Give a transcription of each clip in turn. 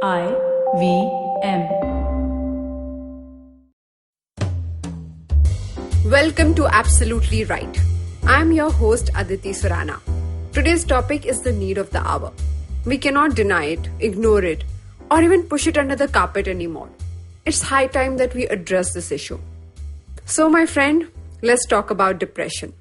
IVM. Welcome to Absolutely Right. I'm your host Aditi Surana. Today's topic is the need of the hour. We cannot deny it, ignore it, or even push it under the carpet anymore. It's high time that we address this issue. So, my friend, let's talk about depression.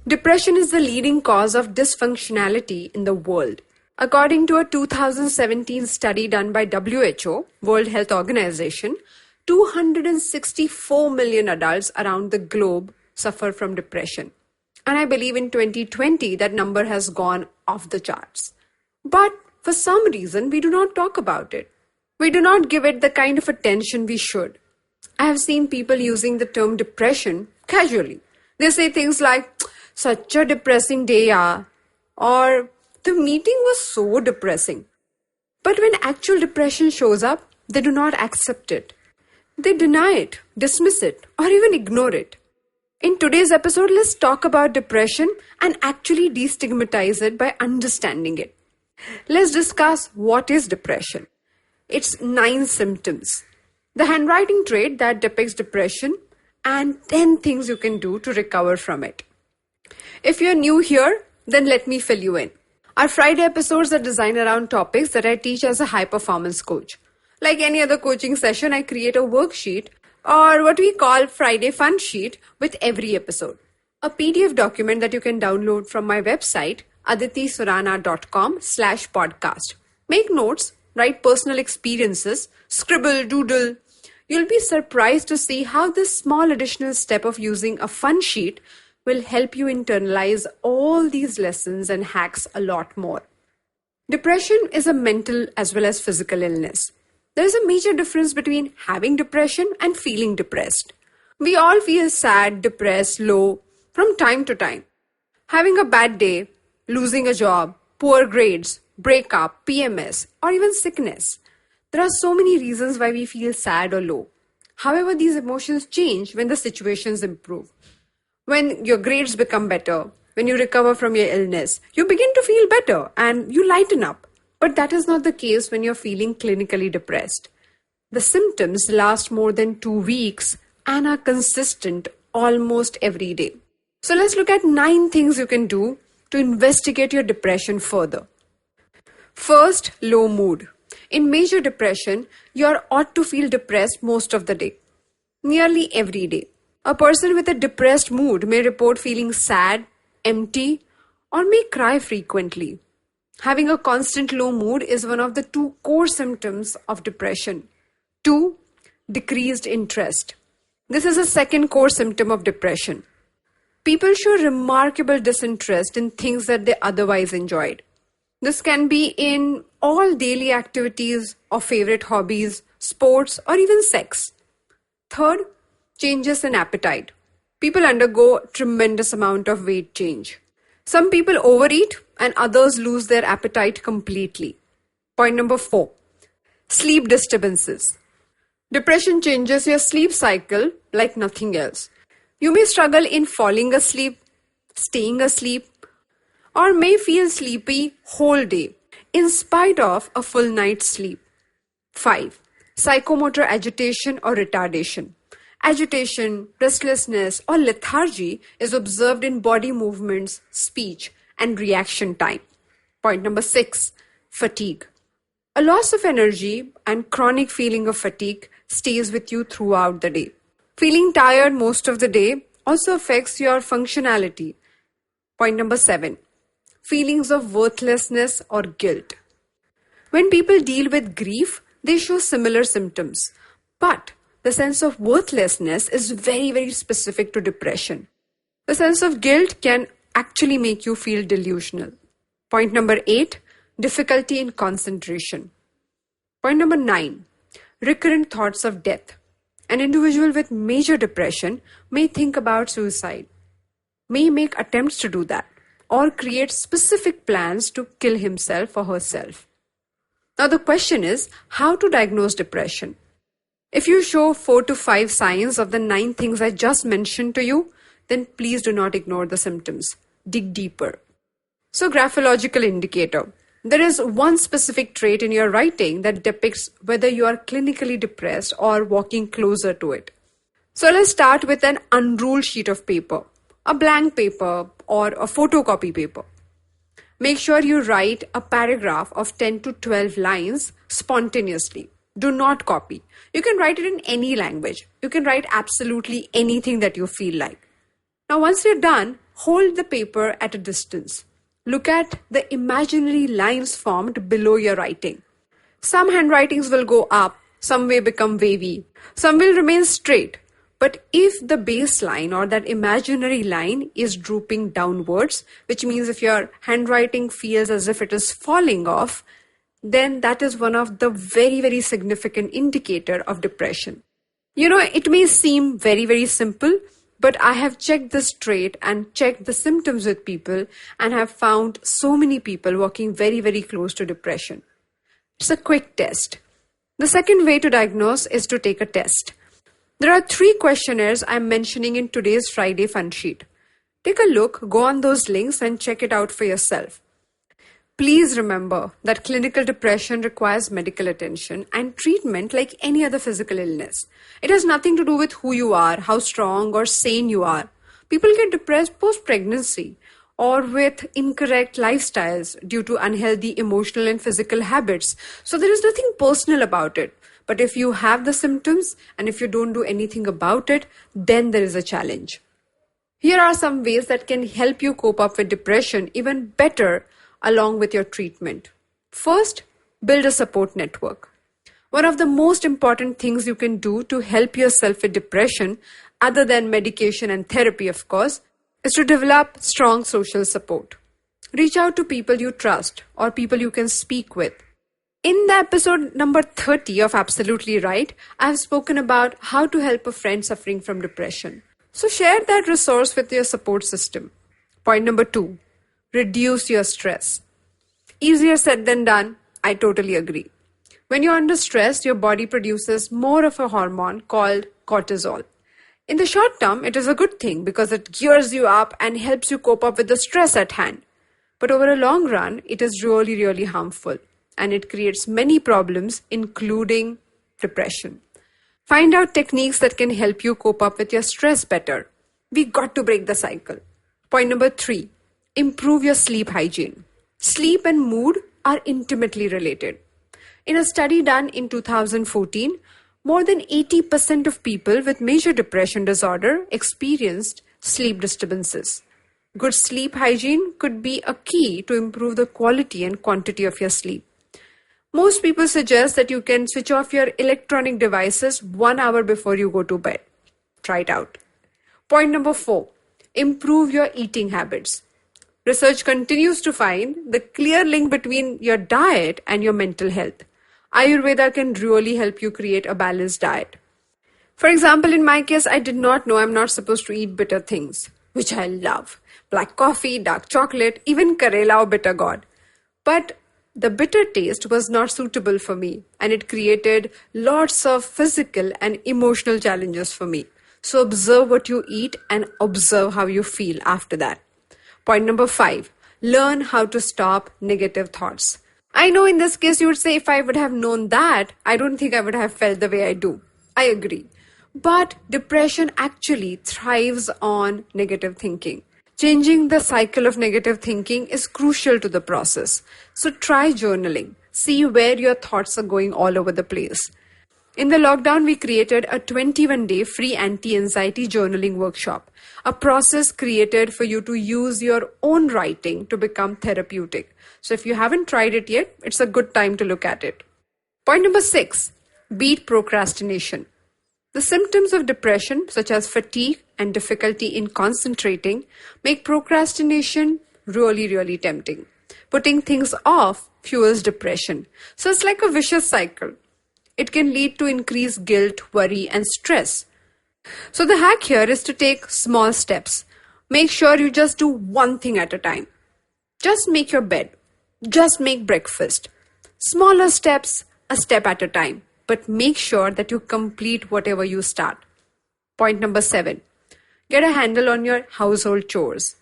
Depression is the leading cause of dysfunctionality in the world. According to a 2017 study done by WHO, World Health Organization, 264 million adults around the globe suffer from depression. And I believe in 2020 that number has gone off the charts. But for some reason, we do not talk about it. We do not give it the kind of attention we should. I have seen people using the term depression casually. They say things like, such a depressing day, yaar, or the meeting was so depressing. But when actual depression shows up, they do not accept it. They deny it, dismiss it, or even ignore it. In today's episode, let's talk about depression and actually destigmatize it by understanding it. Let's discuss what is depression. It's 9 symptoms. The handwriting trait that depicts depression and 10 things you can do to recover from it. If you're new here, then let me fill you in. Our Friday episodes are designed around topics that I teach as a high-performance coach. Like any other coaching session, I create a worksheet or what we call Friday Fun Sheet with every episode. A PDF document that you can download from my website, aditisurana.com/podcast. Make notes, write personal experiences, scribble, doodle. You'll be surprised to see how this small additional step of using a fun sheet will help you internalize all these lessons and hacks a lot more. Depression is a mental as well as physical illness. There is a major difference between having depression and feeling depressed. We all feel sad, depressed, low from time to time. Having a bad day, losing a job, poor grades, breakup, PMS, or even sickness. There are so many reasons why we feel sad or low. However, these emotions change when the situations improve. When your grades become better, when you recover from your illness, you begin to feel better and you lighten up. But that is not the case when you're feeling clinically depressed. The symptoms last more than 2 weeks and are consistent almost every day. So let's look at 9 things you can do to investigate your depression further. First, low mood. In major depression, you're ought to feel depressed most of the day, nearly every day. A person with a depressed mood may report feeling sad, empty, or may cry frequently. Having a constant low mood is one of the 2 core symptoms of depression. 2. Decreased interest. This is a second core symptom of depression. People show remarkable disinterest in things that they otherwise enjoyed. This can be in all daily activities or favorite hobbies, sports, or even sex. Third, changes in appetite. People undergo a tremendous amount of weight change. Some people overeat and others lose their appetite completely. Point number 4. Sleep disturbances. Depression changes your sleep cycle like nothing else. You may struggle in falling asleep, staying asleep, or may feel sleepy whole day in spite of a full night's sleep. 5. Psychomotor agitation or retardation. Agitation, restlessness, or lethargy is observed in body movements, speech, and reaction time. Point number 6. Fatigue. A loss of energy and chronic feeling of fatigue stays with you throughout the day. Feeling tired most of the day also affects your functionality. Point number 7. Feelings of worthlessness or guilt. When people deal with grief, they show similar symptoms. But the sense of worthlessness is very, very specific to depression. The sense of guilt can actually make you feel delusional. Point number 8, difficulty in concentration. Point number 9, recurrent thoughts of death. An individual with major depression may think about suicide, may make attempts to do that, or create specific plans to kill himself or herself. Now the question is, how to diagnose depression? If you show 4 to 5 signs of the 9 things I just mentioned to you, then please do not ignore the symptoms. Dig deeper. So, graphological indicator. There is one specific trait in your writing that depicts whether you are clinically depressed or walking closer to it. So let's start with an unruled sheet of paper, a blank paper or a photocopy paper. Make sure you write a paragraph of 10 to 12 lines spontaneously. Do not copy. You can write it in any language. You can write absolutely anything that you feel like. Now, once you're done, hold the paper at a distance. Look at the imaginary lines formed below your writing. Some handwritings will go up, some may become wavy, some will remain straight. But if the baseline or that imaginary line is drooping downwards, which means if your handwriting feels as if it is falling off, then that is one of the very, very significant indicator of depression. It may seem very, very simple, but I have checked this trait and checked the symptoms with people and have found so many people walking very, very close to depression. It's a quick test. The second way to diagnose is to take a test. There are 3 questionnaires I'm mentioning in today's Friday Fun Sheet. Take a look, go on those links and check it out for yourself. Please remember that clinical depression requires medical attention and treatment like any other physical illness. It has nothing to do with who you are, how strong or sane you are. People get depressed post-pregnancy or with incorrect lifestyles due to unhealthy emotional and physical habits. So there is nothing personal about it. But if you have the symptoms and if you don't do anything about it, then there is a challenge. Here are some ways that can help you cope up with depression even better along with your treatment. First, build a support network. One of the most important things you can do to help yourself with depression, other than medication and therapy, of course, is to develop strong social support. Reach out to people you trust or people you can speak with. In the episode number 30 of Absolutely Right, I have spoken about how to help a friend suffering from depression. So share that resource with your support system. Point number 2, reduce your stress. Easier said than done, I totally agree. When you're under stress, your body produces more of a hormone called cortisol. In the short term, it is a good thing because it gears you up and helps you cope up with the stress at hand. But over a long run, it is really, really harmful. And it creates many problems, including depression. Find out techniques that can help you cope up with your stress better. We got to break the cycle. Point number 3, improve your sleep hygiene. Sleep and mood are intimately related. In a study done in 2014, more than 80% of people with major depression disorder experienced sleep disturbances. Good sleep hygiene could be a key to improve the quality and quantity of your sleep. Most people suggest that you can switch off your electronic devices 1 hour before you go to bed. Try it out. Point number 4, improve your eating habits. Research continues to find the clear link between your diet and your mental health. Ayurveda can really help you create a balanced diet. For example, in my case, I did not know I'm not supposed to eat bitter things, which I love. Black coffee, dark chocolate, even Karela or bitter gourd. But the bitter taste was not suitable for me and it created lots of physical and emotional challenges for me. So observe what you eat and observe how you feel after that. Point number 5, learn how to stop negative thoughts. I know in this case you would say if I would have known that, I don't think I would have felt the way I do. I agree. But depression actually thrives on negative thinking. Changing the cycle of negative thinking is crucial to the process. So try journaling. See where your thoughts are going all over the place. In the lockdown, we created a 21-day free anti-anxiety journaling workshop, a process created for you to use your own writing to become therapeutic. So if you haven't tried it yet, it's a good time to look at it. Point number 6, beat procrastination. The symptoms of depression, such as fatigue and difficulty in concentrating, make procrastination really, really tempting. Putting things off fuels depression. So it's like a vicious cycle. It can lead to increased guilt, worry, and stress. So the hack here is to take small steps. Make sure you just do one thing at a time. Just make your bed. Just make breakfast. Smaller steps, a step at a time. But make sure that you complete whatever you start. Point number 7, get a handle on your household chores.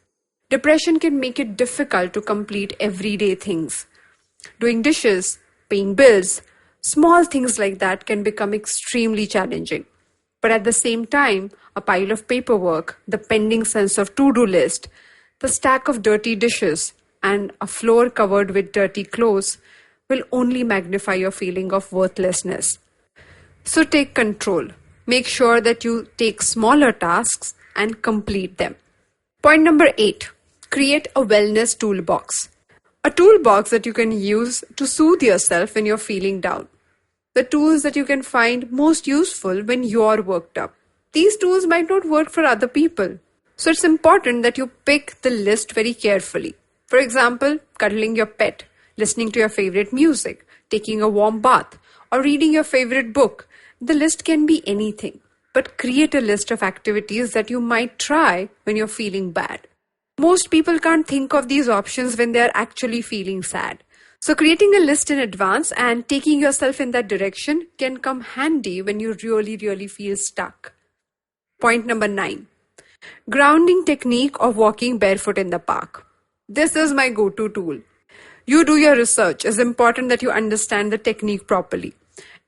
Depression can make it difficult to complete everyday things. Doing dishes, paying bills, small things like that can become extremely challenging. But at the same time, a pile of paperwork, the pending sense of to-do list, the stack of dirty dishes, and a floor covered with dirty clothes will only magnify your feeling of worthlessness. So take control. Make sure that you take smaller tasks and complete them. Point number 8. Create a wellness toolbox. A toolbox that you can use to soothe yourself when you're feeling down. The tools that you can find most useful when you're worked up. These tools might not work for other people. So it's important that you pick the list very carefully. For example, cuddling your pet, listening to your favorite music, taking a warm bath, or reading your favorite book. The list can be anything, but create a list of activities that you might try when you're feeling bad. Most people can't think of these options when they're actually feeling sad. So creating a list in advance and taking yourself in that direction can come handy when you really feel stuck. Point number 9. Grounding technique of walking barefoot in the park. This is my go-to tool. You do your research. It's important that you understand the technique properly.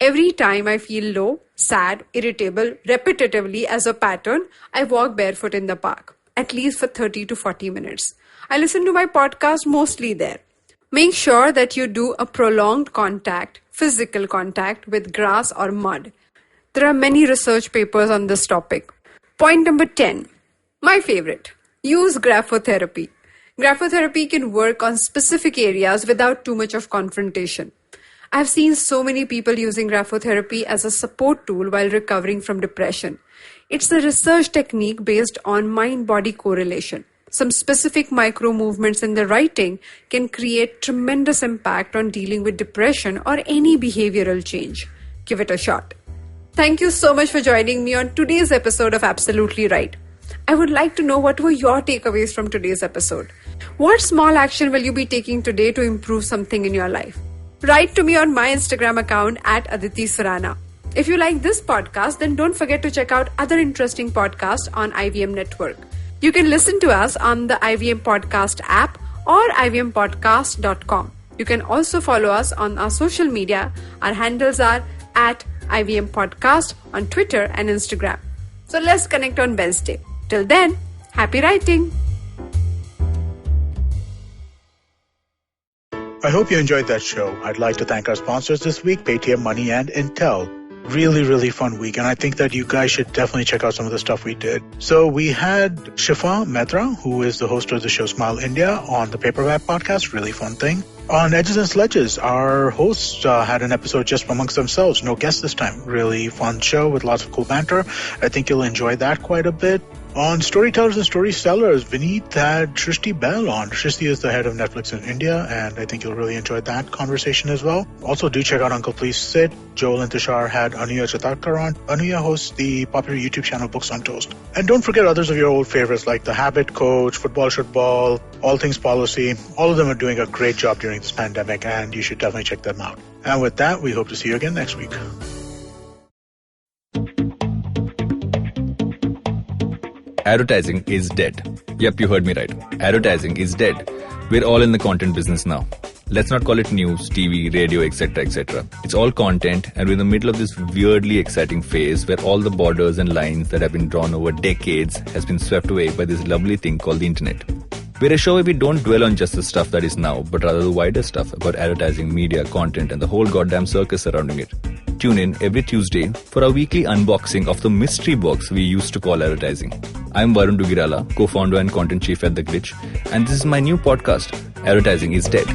Every time I feel low, sad, irritable, repetitively as a pattern, I walk barefoot in the park, at least for 30 to 40 minutes. I listen to my podcast mostly there. Make sure that you do a prolonged contact, physical contact with grass or mud. There are many research papers on this topic. Point number 10. My favorite. Use graphotherapy. Graphotherapy can work on specific areas without too much of confrontation. I've seen so many people using graphotherapy as a support tool while recovering from depression. It's a research technique based on mind-body correlation. Some specific micro movements in the writing can create tremendous impact on dealing with depression or any behavioral change. Give it a shot. Thank you so much for joining me on today's episode of Absolutely Right. I would like to know what were your takeaways from today's episode. What small action will you be taking today to improve something in your life? Write to me on my Instagram account at Aditi Surana. If you like this podcast, then don't forget to check out other interesting podcasts on IVM Network. You can listen to us on the IVM Podcast app or ivmpodcast.com. You can also follow us on our social media. Our handles are at IVM Podcast on Twitter and Instagram. So let's connect on Wednesday. Till then, happy writing! I hope you enjoyed that show. I'd like to thank our sponsors this week, Paytm Money and Intel. Really fun week, and I think that you guys should definitely check out some of the stuff we did. So we had Shifa Mehta, who is the host of the show Smile India, on the Paperback podcast. Really fun thing. On Edges and Sledges, our hosts had an episode just amongst themselves. No guests this time. Really fun show with lots of cool banter. I think you'll enjoy that quite a bit. On Storytellers and Storysellers, Vineet had Shrishti Bell on. Shrishti is the head of Netflix in India, and I think you'll really enjoy that conversation as well. Also, do check out Uncle Please Sit. Joel and Tushar had Anuya Chatakar on. Anuya hosts the popular YouTube channel Books on Toast. And don't forget others of your old favorites like The Habit Coach, Football Should Ball, All Things Policy. All of them are doing a great job during this pandemic, and you should definitely check them out. And with that, we hope to see you again next week. Advertising is dead. Yep, you heard me right. Advertising is dead. We're all in the content business now. Let's not call it news, TV, radio, etc., etc. It's all content, and we're in the middle of this weirdly exciting phase where all the borders and lines that have been drawn over decades has been swept away by this lovely thing called the internet. We're a show where we don't dwell on just the stuff that is now, but rather the wider stuff about advertising, media, content, and the whole goddamn circus surrounding it. Tune in every Tuesday for our weekly unboxing of the mystery box we used to call advertising. I'm Varun Dugirala, co-founder and content chief at The Glitch, and this is my new podcast, Advertising is Dead.